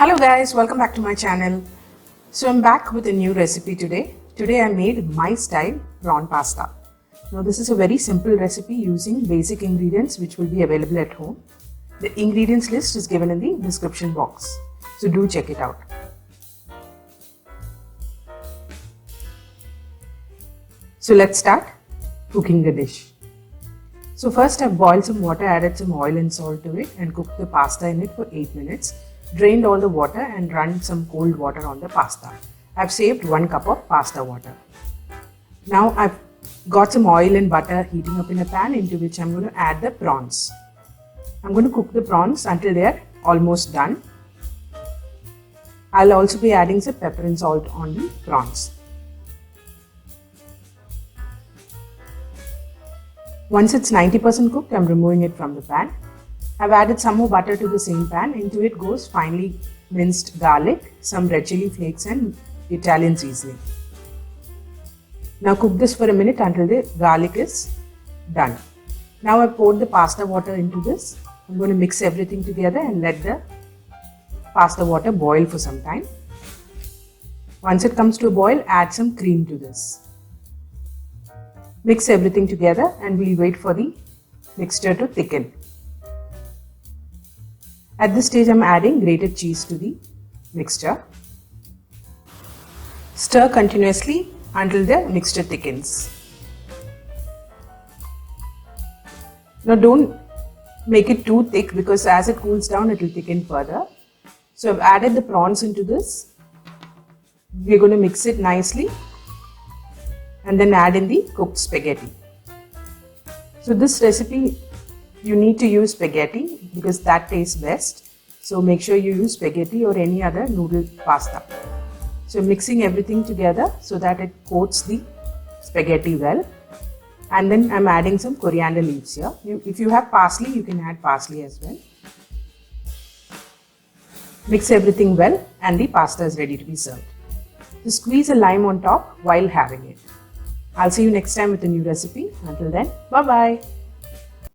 Hello guys, welcome back to my channel. So I'm back with a new recipe today. Today I made my style prawn pasta. Now this is a very simple recipe using basic ingredients which will be available at home. The ingredients list is given in the description box. So do check it out. So let's start cooking the dish. So first I've boiled some water, added some oil and salt to it and cooked the pasta in it for 8 minutes. Drained all the water and run some cold water on the pasta. I've saved 1 cup of pasta water. Now I've got some oil and butter heating up in a pan into which I'm going to add the prawns. I'm going to cook the prawns until they're almost done. I'll also be adding some pepper and salt on the prawns. Once it's 90% cooked, I'm removing it from the pan. I've added some more butter to the same pan. Into it goes finely minced garlic, some red chilli flakes and Italian seasoning. Now cook this for a minute until the garlic is done. Now I've poured the pasta water into this. I'm going to mix everything together and let the pasta water boil for some time. Once it comes to a boil, add some cream to this. Mix everything together and we'll wait for the mixture to thicken. At this stage, I'm adding grated cheese to the mixture. Stir continuously until the mixture thickens. Now don't make it too thick because as it cools down, it will thicken further. So I've added the prawns into this. We're going to mix it nicely and then add in the cooked spaghetti. So this recipe, you need to use spaghetti because that tastes best. So make sure you use spaghetti or any other noodle pasta. So mixing everything together so that it coats the spaghetti well. And then I'm adding some coriander leaves here. If you have parsley, you can add parsley as well. Mix everything well and the pasta is ready to be served. So squeeze a lime on top while having it. I'll see you next time with a new recipe. Until then, bye-bye.